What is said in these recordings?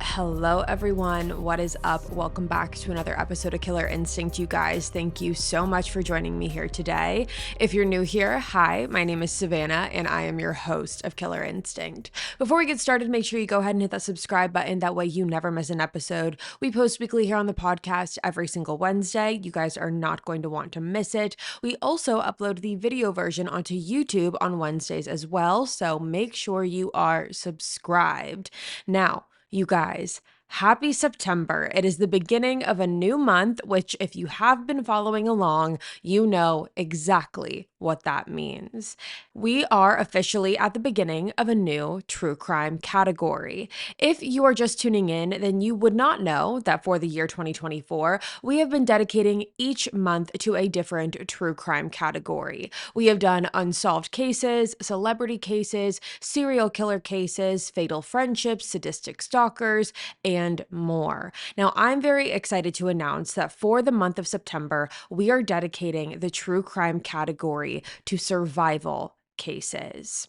Hello everyone, what is up? Welcome back to another episode of Killer Instinct, you guys. Thank you so much for joining me here today. If you're new here, hi, my name is Savannah and I am your host of Killer Instinct. Before we get started, make sure you go ahead and hit that subscribe button. That way you never miss an episode. We post weekly here on the podcast every single Wednesday. You guys are not going to want to miss it. We also upload the video version onto YouTube on Wednesdays as well, so make sure you are subscribed. Now, you guys, happy September. It is the beginning of a new month, which if you have been following along, you know exactly what that means. We are officially at the beginning of a new true crime category. If you are just tuning in, then you would not know that for the year 2024, we have been dedicating each month to a different true crime category. We have done unsolved cases, celebrity cases, serial killer cases, fatal friendships, sadistic stalkers, and more. Now, I'm very excited to announce that for the month of September, we are dedicating the true crime category to survival cases.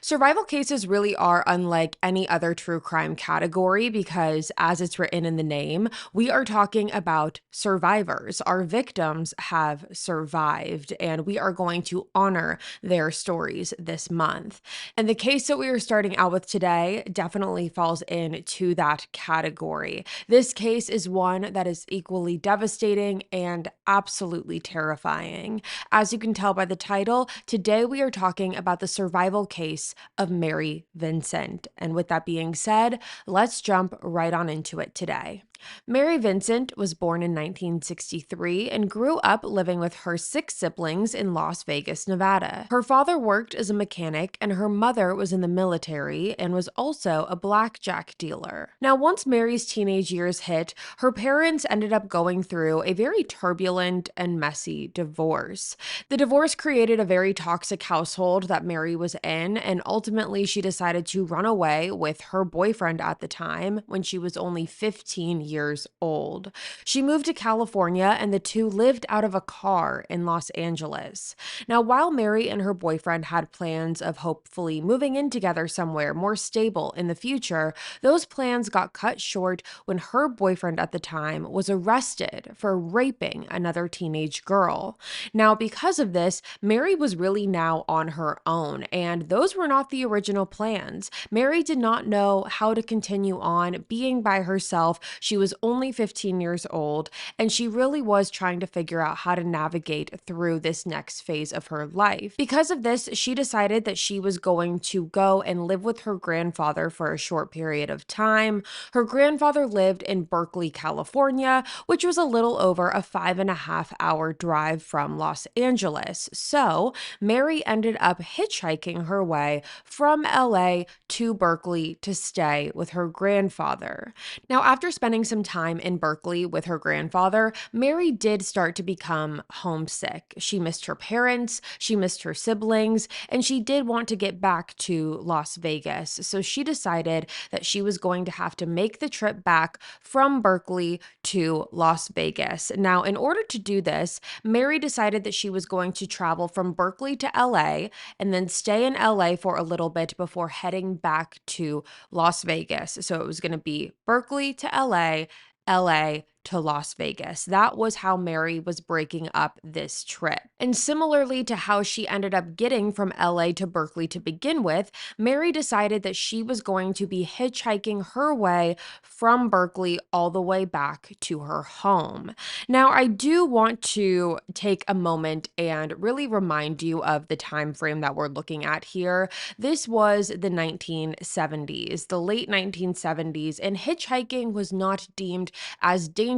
Survival cases really are unlike any other true crime category because, as it's written in the name, we are talking about survivors. Our victims have survived, and we are going to honor their stories this month. And the case that we are starting out with today definitely falls into that category. This case is one that is equally devastating and absolutely terrifying. As you can tell by the title, today we are talking about the survival case of Mary Vincent. And with that being said, let's jump right on into it today. Mary Vincent was born in 1963 and grew up living with her 6 siblings in Las Vegas, Nevada. Her father worked as a mechanic and her mother was in the military and was also a blackjack dealer. Now, once Mary's teenage years hit, her parents ended up going through a very turbulent and messy divorce. The divorce created a very toxic household that Mary was in, and ultimately she decided to run away with her boyfriend at the time when she was only 15 years old. She moved to California and the two lived out of a car in Los Angeles. Now, while Mary and her boyfriend had plans of hopefully moving in together somewhere more stable in the future, those plans got cut short when her boyfriend at the time was arrested for raping another teenage girl. Now, because of this, Mary was really now on her own, and those were not the original plans. Mary did not know how to continue on being by herself. She was only 15 years old, and she really was trying to figure out how to navigate through this next phase of her life. Because of this, she decided that she was going to go and live with her grandfather for a short period of time. Her grandfather lived in Berkeley, California, which was a little over a 5.5-hour drive from Los Angeles. So Mary ended up hitchhiking her way from LA to Berkeley to stay with her grandfather. Now, after spending some time in Berkeley with her grandfather, Mary did start to become homesick. She missed her parents, she missed her siblings, and she did want to get back to Las Vegas. So she decided that she was going to have to make the trip back from Berkeley to Las Vegas. Now, in order to do this, Mary decided that she was going to travel from Berkeley to LA and then stay in LA for a little bit before heading back to Las Vegas. So it was going to be Berkeley to LA, LA to Las Vegas. That was how Mary was breaking up this trip. And similarly to how she ended up getting from LA to Berkeley to begin with, Mary decided that she was going to be hitchhiking her way from Berkeley all the way back to her home. Now, I do want to take a moment and really remind you of the time frame that we're looking at here. This was the 1970s, the late 1970s, and hitchhiking was not deemed as dangerous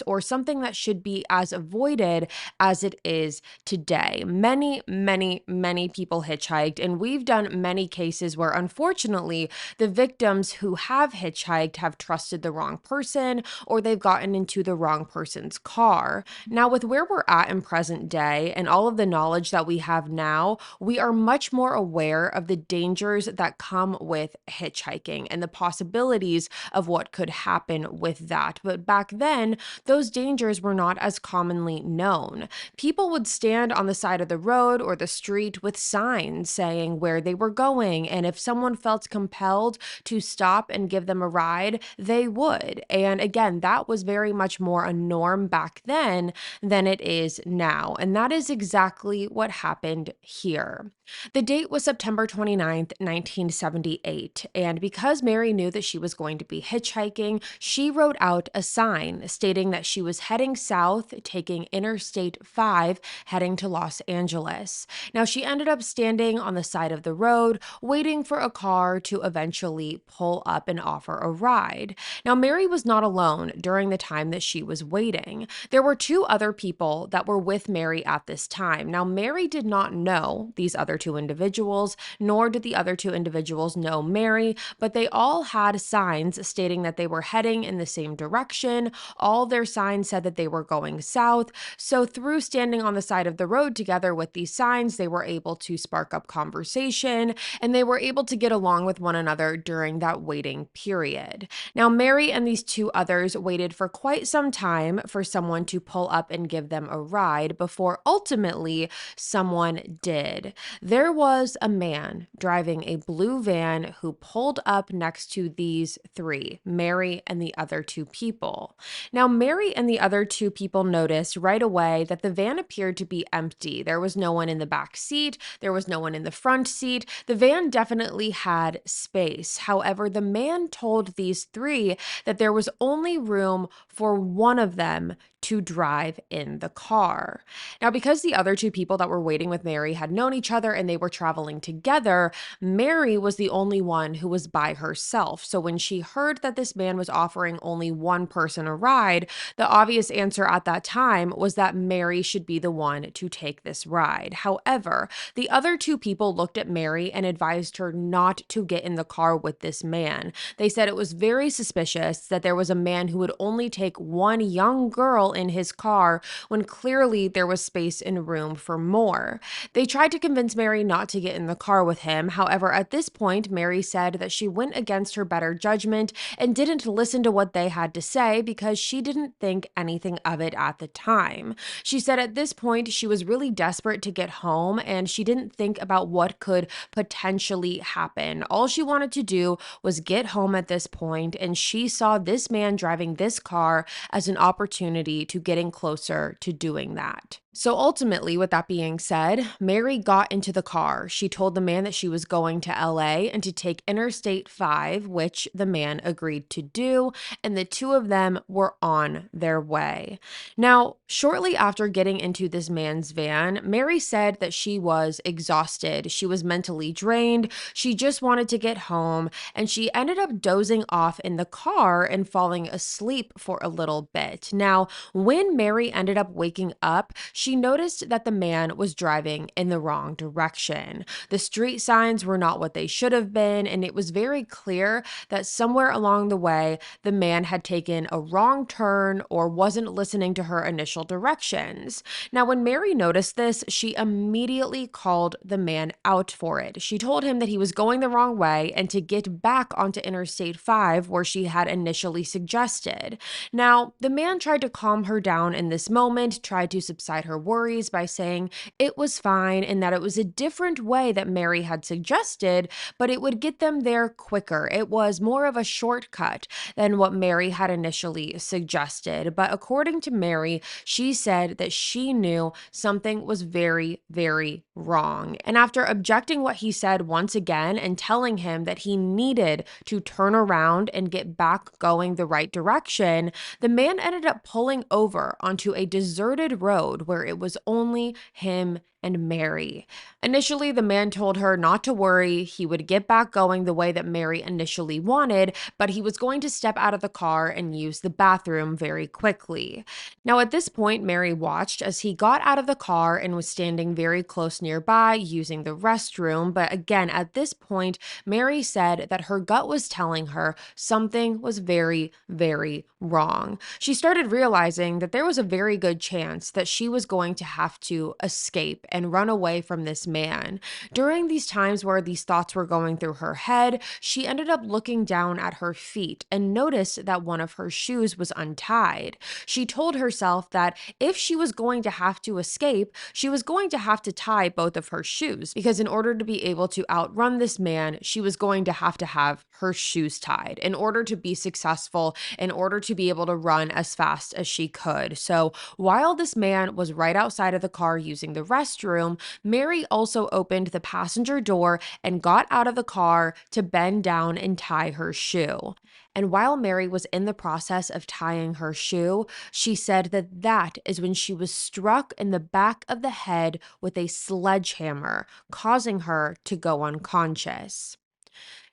or something that should be as avoided as it is today. Many people hitchhiked, and we've done many cases where unfortunately the victims who have hitchhiked have trusted the wrong person or they've gotten into the wrong person's car. Now, with where we're at in present day and all of the knowledge that we have now, we are much more aware of the dangers that come with hitchhiking and the possibilities of what could happen with that. But back then, then, those dangers were not as commonly known. People would stand on the side of the road or the street with signs saying where they were going, and if someone felt compelled to stop and give them a ride, they would. And again, that was very much more a norm back then than it is now. And that is exactly what happened here. The date was September 29th, 1978, and because Mary knew that she was going to be hitchhiking, she wrote out a sign stating that she was heading south, taking Interstate 5, heading to Los Angeles. Now, she ended up standing on the side of the road, waiting for a car to eventually pull up and offer a ride. Now, Mary was not alone during the time that she was waiting. There were two other people that were with Mary at this time. Now, Mary did not know these other two individuals, nor did the other two individuals know Mary, but they all had signs stating that they were heading in the same direction. All their signs said that they were going south. So through standing on the side of the road together with these signs, they were able to spark up conversation and they were able to get along with one another during that waiting period. Now, Mary and these two others waited for quite some time for someone to pull up and give them a ride before ultimately someone did. There was a man driving a blue van who pulled up next to these three, Mary and the other two people. Now, Mary and the other two people noticed right away that the van appeared to be empty. There was no one in the back seat. There was no one in the front seat. The van definitely had space. However, the man told these three that there was only room for one of them to drive in the car. Now, because the other two people that were waiting with Mary had known each other and they were traveling together, Mary was the only one who was by herself. So when she heard that this man was offering only one person a ride, the obvious answer at that time was that Mary should be the one to take this ride. However, the other two people looked at Mary and advised her not to get in the car with this man. They said it was very suspicious that there was a man who would only take one young girl in his car when clearly there was space and room for more. They tried to convince Mary not to get in the car with him. However, at this point, Mary said that she went against her better judgment and didn't listen to what they had to say because she didn't think anything of it at the time. She said at this point, she was really desperate to get home and she didn't think about what could potentially happen. All she wanted to do was get home at this point, and she saw this man driving this car as an opportunity to getting closer to doing that. So ultimately, with that being said, Mary got into the car. She told the man that she was going to LA and to take Interstate 5, which the man agreed to do, and the two of them were on their way. Now, shortly after getting into this man's van, Mary said that she was exhausted. She was mentally drained. She just wanted to get home, and she ended up dozing off in the car and falling asleep for a little bit. Now, when Mary ended up waking up, she noticed that the man was driving in the wrong direction. The street signs were not what they should have been, and it was very clear that somewhere along the way, the man had taken a wrong turn or wasn't listening to her initial directions. Now, when Mary noticed this, she immediately called the man out for it. She told him that he was going the wrong way and to get back onto Interstate 5 where she had initially suggested. Now, the man tried to calm her down in this moment, tried to subside her worries by saying it was fine and that it was a different way that Mary had suggested, but it would get them there quicker. It was more of a shortcut than what Mary had initially suggested. But according to Mary, she said that she knew something was very, very wrong. And after objecting what he said once again and telling him that he needed to turn around and get back going the right direction, the man ended up pulling over onto a deserted road where it was only him and Mary. Initially, the man told her not to worry. He would get back going the way that Mary initially wanted, but he was going to step out of the car and use the bathroom very quickly. Now, at this point, Mary watched as he got out of the car and was standing very close nearby using the restroom. But again, at this point, Mary said that her gut was telling her something was very, very wrong. She started realizing that there was a very good chance that she was going to have to escape and run away from this man. During these times where these thoughts were going through her head, she ended up looking down at her feet and noticed that one of her shoes was untied. She told herself that if she was going to have to escape, she was going to have to tie both of her shoes, because in order to be able to outrun this man, she was going to have her shoes tied in order to be successful, in order to be able to run as fast as she could. So while this man was right outside of the car using the restroom, Mary also opened the passenger door and got out of the car to bend down and tie her shoe. And while Mary was in the process of tying her shoe, she said that that is when she was struck in the back of the head with a sledgehammer, causing her to go unconscious.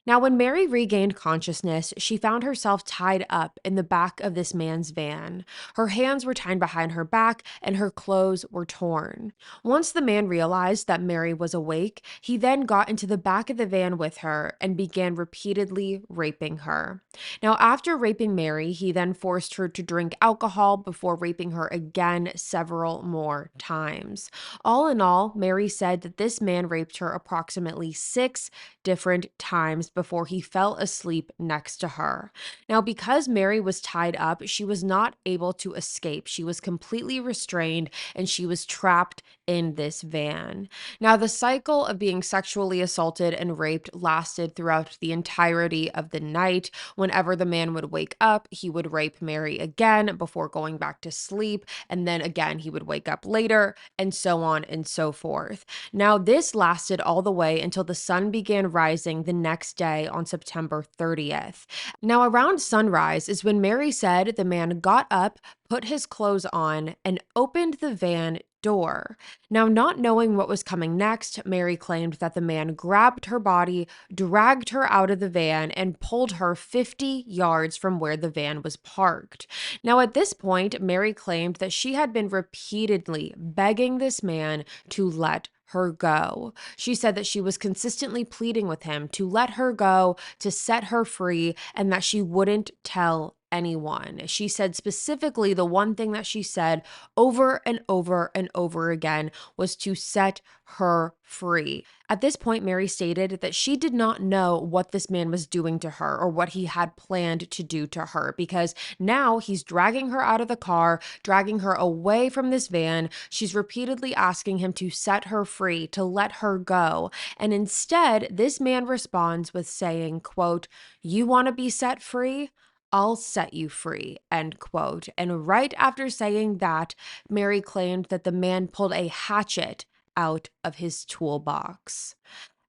Now, when Mary regained consciousness, she found herself tied up in the back of this man's van. Her hands were tied behind her back and her clothes were torn. Once the man realized that Mary was awake, he then got into the back of the van with her and began repeatedly raping her. Now, after raping Mary, he then forced her to drink alcohol before raping her again several more times. All in all, Mary said that this man raped her approximately 6 different times before he fell asleep next to her. Now, because Mary was tied up, she was not able to escape. She was completely restrained and she was trapped in this van. Now, the cycle of being sexually assaulted and raped lasted throughout the entirety of the night. Whenever the man would wake up, he would rape Mary again before going back to sleep, and then again he would wake up later, and so on and so forth. Now, this lasted all the way until the sun began rising the next day on September 30th. Now, around sunrise is when Mary said the man got up, put his clothes on, and opened the van door. Now, not knowing what was coming next, Mary claimed that the man grabbed her body, dragged her out of the van, and pulled her 50 yards from where the van was parked. Now, at this point, Mary claimed that she had been repeatedly begging this man to let her go. She said that she was consistently pleading with him to let her go, to set her free, and that she wouldn't tell anyone. She said specifically the one thing that she said over and over and over again was to set her free. At this point, Mary stated that she did not know what this man was doing to her or what he had planned to do to her, because now he's dragging her out of the car, dragging her away from this van. She's repeatedly asking him to set her free, to let her go. And instead, this man responds with saying, quote, "You want to be set free? I'll set you free," end quote. And right after saying that, Mary claimed that the man pulled a hatchet out of his toolbox.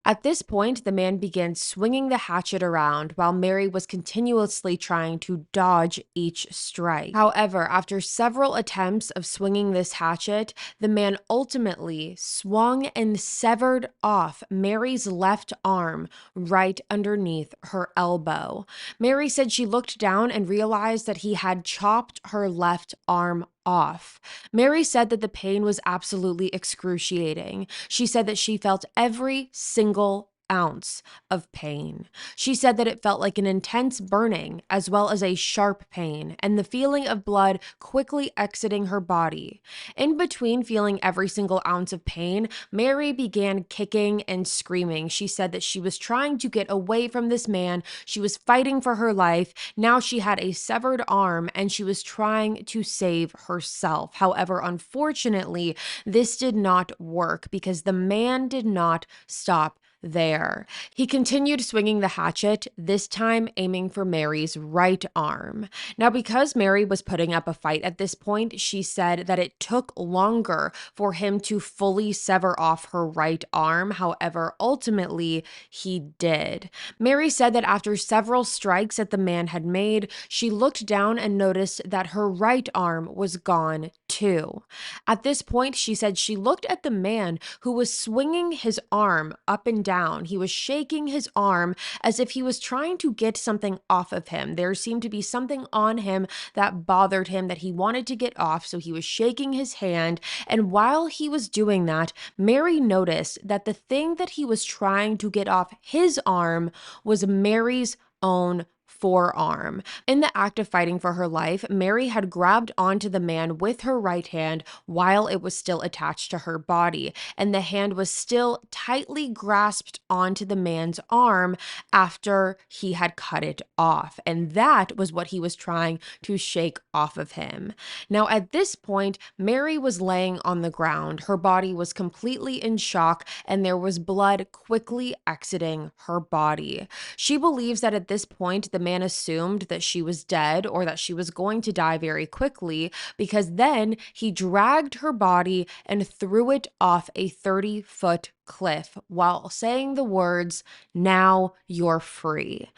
At this point, the man began swinging the hatchet around while Mary was continuously trying to dodge each strike. However, after several attempts of swinging this hatchet, the man ultimately swung and severed off Mary's left arm right underneath her elbow. Mary said she looked down and realized that he had chopped her left arm off. Mary said that the pain was absolutely excruciating. She said that she felt every single ounce of pain. She said that it felt like an intense burning as well as a sharp pain and the feeling of blood quickly exiting her body. In between feeling every single ounce of pain, Mary began kicking and screaming. She said that she was trying to get away from this man. She was fighting for her life. Now she had a severed arm and she was trying to save herself. However, unfortunately, this did not work because the man did not stop there. He continued swinging the hatchet, this time aiming for Mary's right arm. Now, because Mary was putting up a fight at this point, she said that it took longer for him to fully sever off her right arm. However, ultimately, he did. Mary said that after several strikes that the man had made, she looked down and noticed that her right arm was gone too. At this point, she said she looked at the man who was swinging his arm up and down. He was shaking his arm as if he was trying to get something off of him. There seemed to be something on him that bothered him that he wanted to get off, so he was shaking his hand. And while he was doing that, Mary noticed that the thing that he was trying to get off his arm was Mary's own forearm. In the act of fighting for her life, Mary had grabbed onto the man with her right hand while it was still attached to her body, and the hand was still tightly grasped onto the man's arm after he had cut it off. And that was what he was trying to shake off of him. Now, at this point, Mary was laying on the ground. Her body was completely in shock, and there was blood quickly exiting her body. She believes that at this point, the man assumed that she was dead or that she was going to die very quickly, because then he dragged her body and threw it off a 30-foot cliff while saying the words, "Now you're free."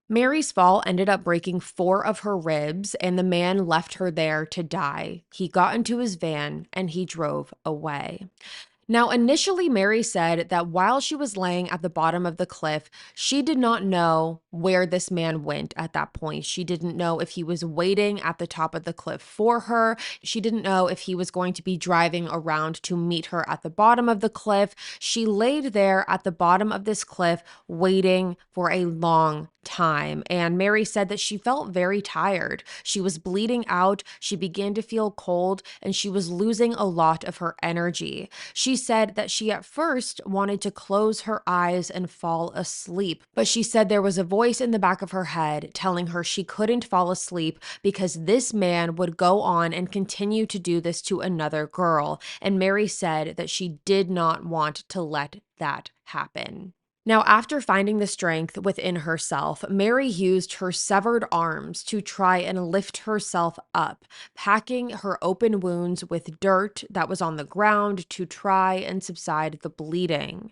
Mary's fall ended up breaking 4 of her ribs, and the man left her there to die. He got into his van and he drove away. Now, initially, Mary said that while she was laying at the bottom of the cliff, she did not know where this man went at that point. She didn't know if he was waiting at the top of the cliff for her. She didn't know if he was going to be driving around to meet her at the bottom of the cliff. She laid there at the bottom of this cliff waiting for a long time. And Mary said that she felt very tired. She was bleeding out. She began to feel cold, and she was losing a lot of her energy. She said that she at first wanted to close her eyes and fall asleep, but she said there was a voice in the back of her head telling her she couldn't fall asleep because this man would go on and continue to do this to another girl. And Mary said that she did not want to let that happen. Now, after finding the strength within herself, Mary used her severed arms to try and lift herself up, packing her open wounds with dirt that was on the ground to try and subside the bleeding.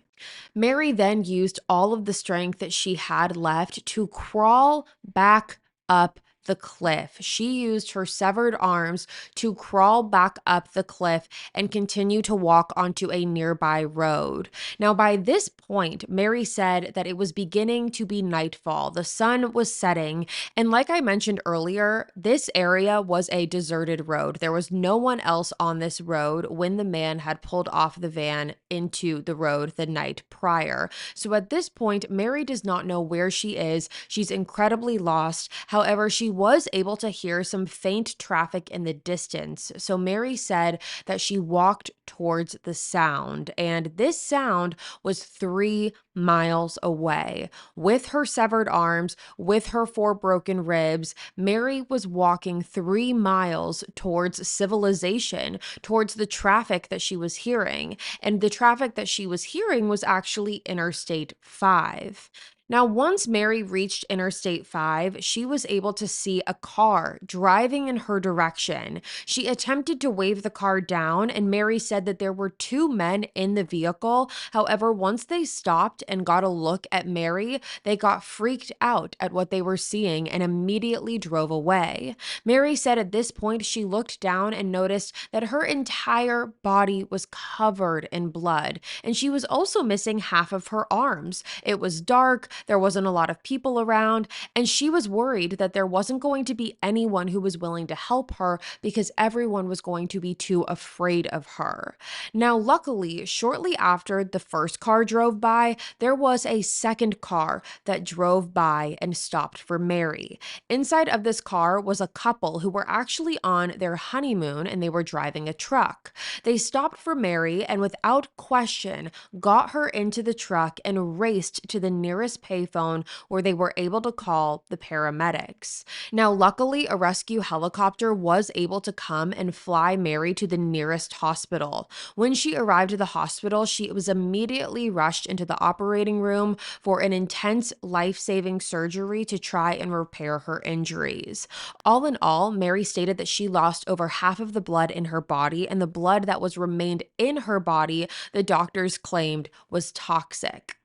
Mary then used all of the strength that she had left to crawl back up the cliff. She used her severed arms to crawl back up the cliff and continue to walk onto a nearby road. Now, by this point, Mary said that it was beginning to be nightfall. The sun was setting, and like I mentioned earlier, this area was a deserted road. There was no one else on this road when the man had pulled off the van into the road the night prior. So at this point, Mary does not know where she is. She's incredibly lost. However, she was able to hear some faint traffic in the distance. So Mary said that she walked towards the sound, and this sound was 3 miles away. With her severed arms, with her 4 broken ribs, Mary was walking 3 miles towards civilization, towards the traffic that she was hearing. And the traffic that she was hearing was actually Interstate 5. Now, once Mary reached Interstate 5, she was able to see a car driving in her direction. She attempted to wave the car down, and Mary said that there were 2 men in the vehicle. However, once they stopped and got a look at Mary, they got freaked out at what they were seeing and immediately drove away. Mary said at this point, she looked down and noticed that her entire body was covered in blood, and she was also missing half of her arms. It was dark. There wasn't a lot of people around, and she was worried that there wasn't going to be anyone who was willing to help her because everyone was going to be too afraid of her. Now, luckily, shortly after the first car drove by, there was a second car that drove by and stopped for Mary. Inside of this car was a couple who were actually on their honeymoon, and they were driving a truck. They stopped for Mary and without question got her into the truck and raced to the nearest payphone where they were able to call the paramedics. Now, luckily, a rescue helicopter was able to come and fly Mary to the nearest hospital. When she arrived at the hospital, she was immediately rushed into the operating room for an intense life-saving surgery to try and repair her injuries. All in all, Mary stated that she lost over half of the blood in her body, and the blood that was remained in her body, the doctors claimed was toxic.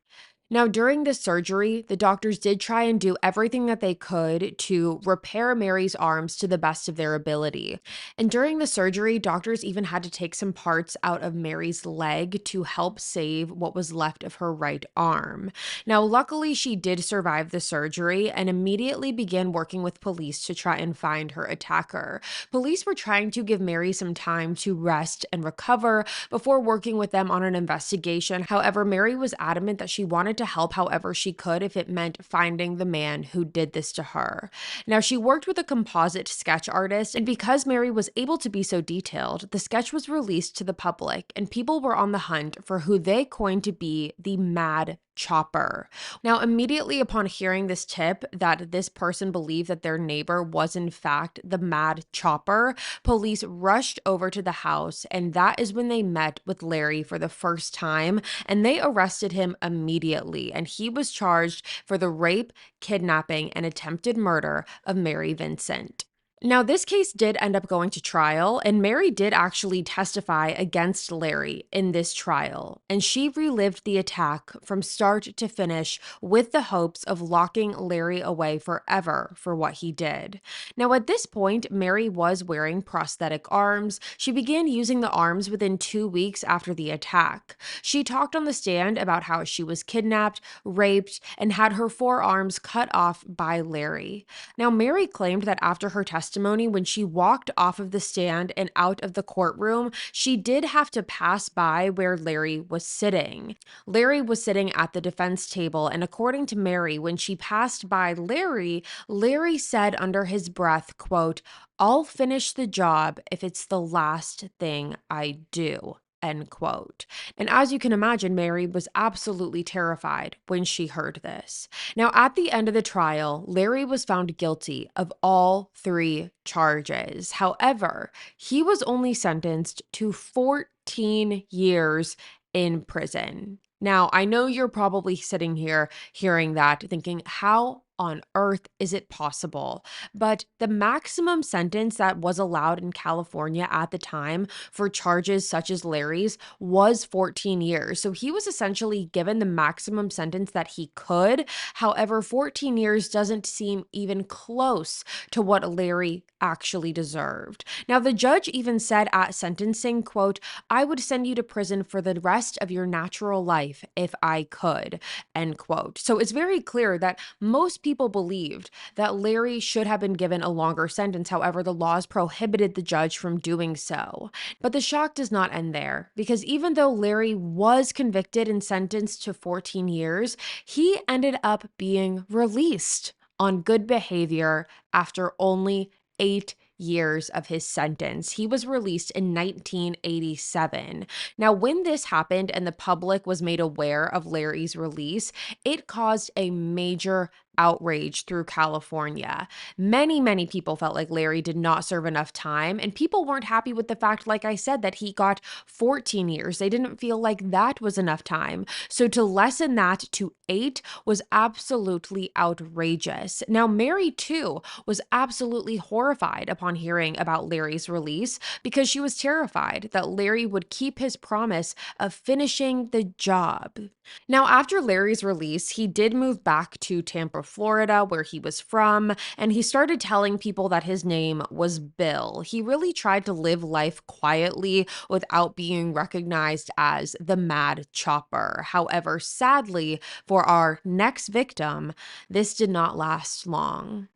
Now, during the surgery, the doctors did try and do everything that they could to repair Mary's arms to the best of their ability. And during the surgery, doctors even had to take some parts out of Mary's leg to help save what was left of her right arm. Now, luckily, she did survive the surgery and immediately began working with police to try and find her attacker. Police were trying to give Mary some time to rest and recover before working with them on an investigation. However, Mary was adamant that she wanted to help however she could if it meant finding the man who did this to her. Now, she worked with a composite sketch artist, and because Mary was able to be so detailed, the sketch was released to the public, and people were on the hunt for who they coined to be the Mad Chopper. Now, immediately upon hearing this tip that this person believed that their neighbor was in fact the Mad Chopper, police rushed over to the house, and that is when they met with Larry for the first time, and they arrested him immediately, and he was charged for the rape, kidnapping, and attempted murder of Mary Vincent. Now, this case did end up going to trial, and Mary did actually testify against Larry in this trial, and she relived the attack from start to finish with the hopes of locking Larry away forever for what he did. Now, at this point, Mary was wearing prosthetic arms. She began using the arms within 2 weeks after the attack. She talked on the stand about how she was kidnapped, raped, and had her forearms cut off by Larry. Now, Mary claimed that after her testimony, when she walked off of the stand and out of the courtroom, she did have to pass by where Larry was sitting. Larry was sitting at the defense table, and according to Mary, when she passed by Larry, Larry said under his breath, quote, "I'll finish the job if it's the last thing I do." End quote. And as you can imagine, Mary was absolutely terrified when she heard this. Now, at the end of the trial, Larry was found guilty of all 3 charges. However, he was only sentenced to 14 years in prison. Now, I know you're probably sitting here hearing that, thinking, how on earth is it possible? But the maximum sentence that was allowed in California at the time for charges such as Larry's was 14 years. So he was essentially given the maximum sentence that he could. However, 14 years doesn't seem even close to what Larry actually deserved. Now, the judge even said at sentencing, quote, "I would send you to prison for the rest of your natural life if I could," end quote. So it's very clear that most people believed that Larry should have been given a longer sentence. However, the laws prohibited the judge from doing so. But the shock does not end there, because even though Larry was convicted and sentenced to 14 years, he ended up being released on good behavior after only 8 years of his sentence. He was released in 1987. Now, when this happened and the public was made aware of Larry's release, it caused a major outrage through California. Many people felt like Larry did not serve enough time, and people weren't happy with the fact, like I said, that he got 14 years. They didn't feel like that was enough time. So to lessen that to 8 was absolutely outrageous. Now, Mary, too, was absolutely horrified upon hearing about Larry's release because she was terrified that Larry would keep his promise of finishing the job. Now, after Larry's release, he did move back to Tampa, Florida, where he was from, and he started telling people that his name was Bill. He really tried to live life quietly without being recognized as the Mad Chopper. However, sadly, for our next victim, this did not last long.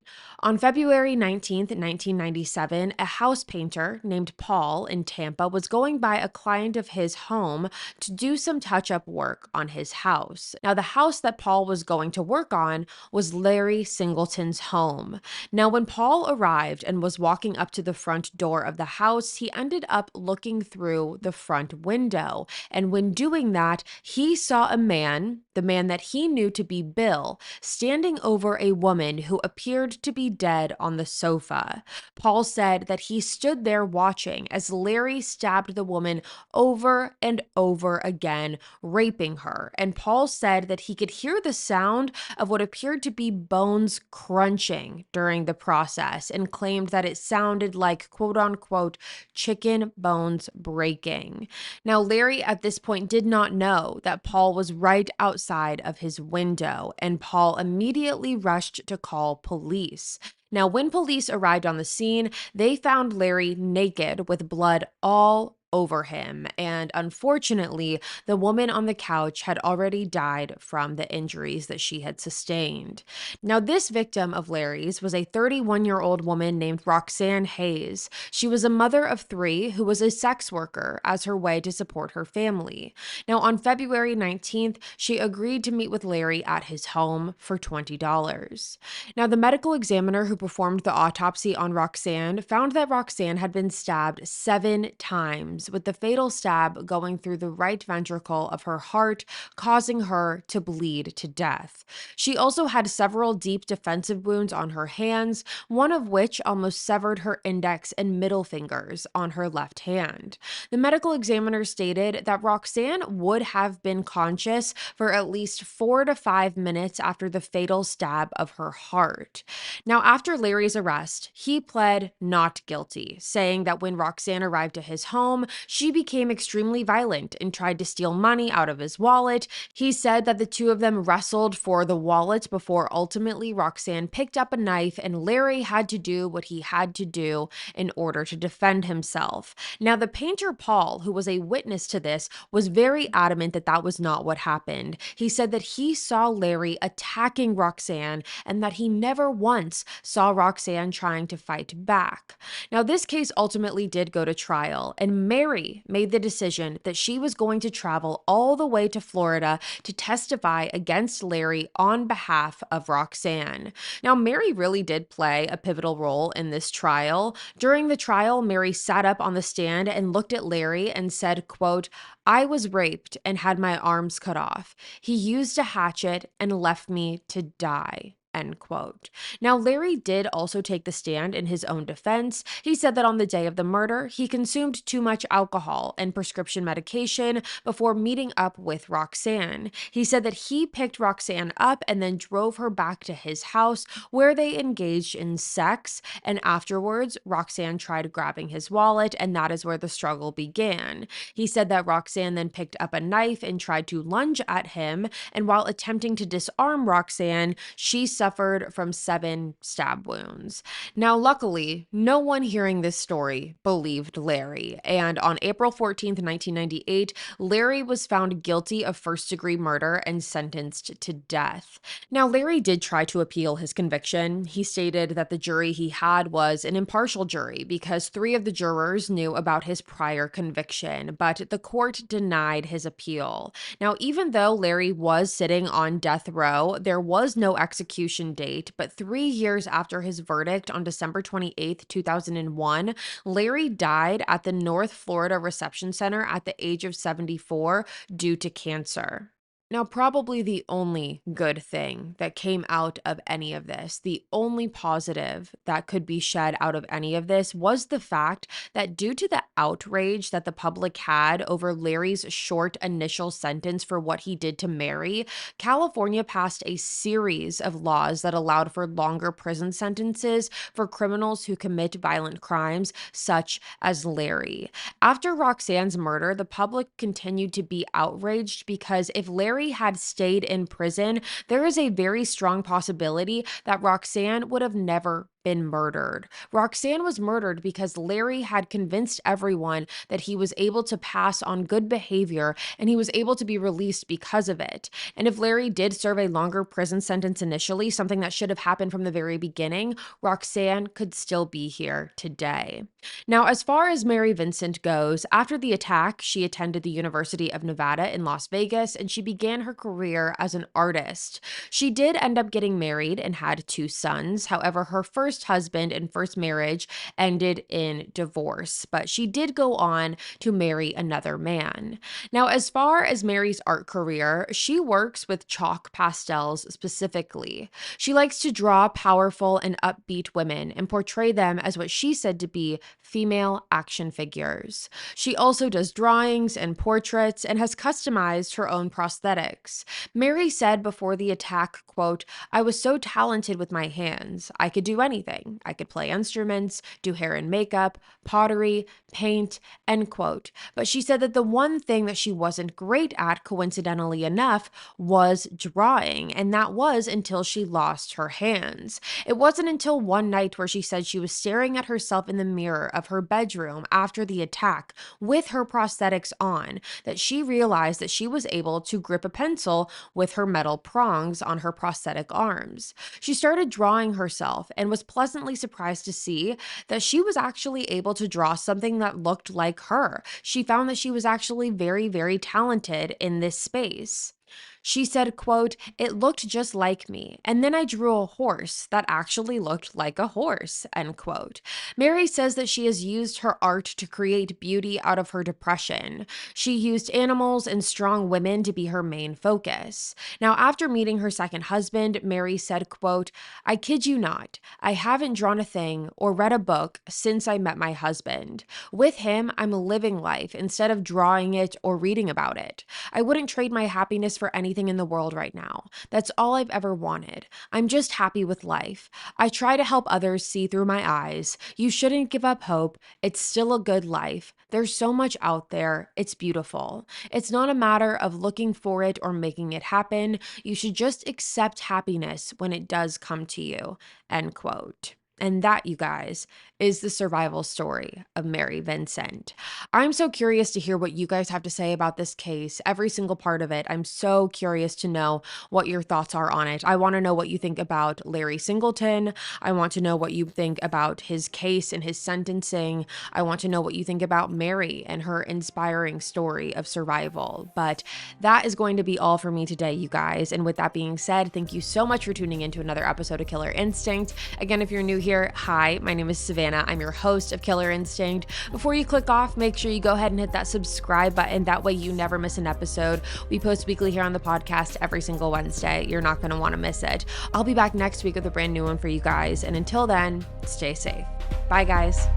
On February 19th, 1997, a house painter named Paul in Tampa was going by a client of his home to do some touch-up work on his house. Now, the house that Paul was going to work on was Larry Singleton's home. Now, when Paul arrived and was walking up to the front door of the house, he ended up looking through the front window. And when doing that, he saw a man, the man that he knew to be Bill, standing over a woman who appeared to be dead on the sofa. Paul said that he stood there watching as Larry stabbed the woman over and over again, raping her. And Paul said that he could hear the sound of what appeared to be bones crunching during the process, and claimed that it sounded like, quote unquote, chicken bones breaking. Now, Larry at this point did not know that Paul was right outside of his window, and Paul immediately rushed to call police. Now, when police arrived on the scene, they found Larry naked with blood all over him, and unfortunately, the woman on the couch had already died from the injuries that she had sustained. Now, this victim of Larry's was a 31-year-old woman named Roxanne Hayes. She was a mother of three who was a sex worker as her way to support her family. Now, on February 19th, she agreed to meet with Larry at his home for $20. Now, the medical examiner who performed the autopsy on Roxanne found that Roxanne had been stabbed 7 times, with the fatal stab going through the right ventricle of her heart, causing her to bleed to death. She also had several deep defensive wounds on her hands, one of which almost severed her index and middle fingers on her left hand. The medical examiner stated that Roxanne would have been conscious for at least 4 to 5 minutes after the fatal stab of her heart. Now, after Larry's arrest, he pled not guilty, saying that when Roxanne arrived at his home, she became extremely violent and tried to steal money out of his wallet. He said that the two of them wrestled for the wallet before ultimately Roxanne picked up a knife and Larry had to do what he had to do in order to defend himself. Now, the painter Paul, who was a witness to this, was very adamant that that was not what happened. He said that he saw Larry attacking Roxanne and that he never once saw Roxanne trying to fight back. Now, this case ultimately did go to trial, and Mary made the decision that she was going to travel all the way to Florida to testify against Larry on behalf of Roxanne. Now, Mary really did play a pivotal role in this trial. During the trial, Mary sat up on the stand and looked at Larry and said, quote, "I was raped and had my arms cut off. He used a hatchet and left me to die." End quote. Now, Larry did also take the stand in his own defense. He said that on the day of the murder, he consumed too much alcohol and prescription medication before meeting up with Roxanne. He said that he picked Roxanne up and then drove her back to his house where they engaged in sex. And afterwards, Roxanne tried grabbing his wallet, and that is where the struggle began. He said that Roxanne then picked up a knife and tried to lunge at him. And while attempting to disarm Roxanne, she suffered from 7 stab wounds. Now, luckily, no one hearing this story believed Larry, and on April 14th, 1998, Larry was found guilty of first-degree murder and sentenced to death. Now, Larry did try to appeal his conviction. He stated that the jury he had was an impartial jury because 3 of the jurors knew about his prior conviction, but the court denied his appeal. Now, even though Larry was sitting on death row, there was no execution date, but 3 years after his verdict on December 28th, 2001, Larry died at the North Florida Reception Center at the age of 74 due to cancer. Now, probably the only good thing that came out of any of this, the only positive that could be shed out of any of this was the fact that due to the outrage that the public had over Larry's short initial sentence for what he did to Mary, California passed a series of laws that allowed for longer prison sentences for criminals who commit violent crimes, such as Larry. After Roxanne's murder, the public continued to be outraged because if Larry had stayed in prison, there is a very strong possibility that Roxanne would have never been murdered. Roxanne was murdered because Larry had convinced everyone that he was able to pass on good behavior and he was able to be released because of it. And if Larry did serve a longer prison sentence initially, something that should have happened from the very beginning, Roxanne could still be here today. Now, as far as Mary Vincent goes, after the attack, she attended the University of Nevada in Las Vegas and she began her career as an artist. She did end up getting married and had 2 sons. However, her first husband and first marriage ended in divorce, but she did go on to marry another man. Now, as far as Mary's art career, she works with chalk pastels specifically. She likes to draw powerful and upbeat women and portray them as what she said to be female action figures. She also does drawings and portraits and has customized her own prosthetics. Mary said before the attack, quote, "I was so talented with my hands. I could do anything. anything. I could play instruments, do hair and makeup, pottery, paint, end quote. But she said that the one thing that she wasn't great at, coincidentally enough, was drawing. And that was until she lost her hands. It wasn't until one night where she said she was staring at herself in the mirror of her bedroom after the attack with her prosthetics on that she realized that she was able to grip a pencil with her metal prongs on her prosthetic arms. She started drawing herself and was pleasantly surprised to see that she was actually able to draw something that looked like her. She found that she was actually very, very talented in this space. She said, quote, "It looked just like me. And then I drew a horse that actually looked like a horse," end quote. Mary says that she has used her art to create beauty out of her depression. She used animals and strong women to be her main focus. Now, after meeting her second husband, Mary said, quote, "I kid you not, I haven't drawn a thing or read a book since I met my husband. With him, I'm living life instead of drawing it or reading about it. I wouldn't trade my happiness for anything in the world right now. That's all I've ever wanted. I'm just happy with life. I try to help others see through my eyes. You shouldn't give up hope. It's still a good life. There's so much out there. It's beautiful. It's not a matter of looking for it or making it happen. You should just accept happiness when it does come to you," end quote. And that, you guys, is the survival story of Mary Vincent. I'm so curious to hear what you guys have to say about this case, every single part of it. I'm so curious to know what your thoughts are on it. I want to know what you think about Larry Singleton. I want to know what you think about his case and his sentencing. I want to know what you think about Mary and her inspiring story of survival. But that is going to be all for me today, you guys. And with that being said, thank you so much for tuning into another episode of Killer Instinct. Again, if you're new here, hi, my name is Savannah. I'm your host of Killer Instinct. Before you click off, make sure you go ahead and hit that subscribe button. That way you never miss an episode. We post weekly here on the podcast every single Wednesday. You're not going to want to miss it. I'll be back next week with a brand new one for you guys. And until then, stay safe. Bye, guys.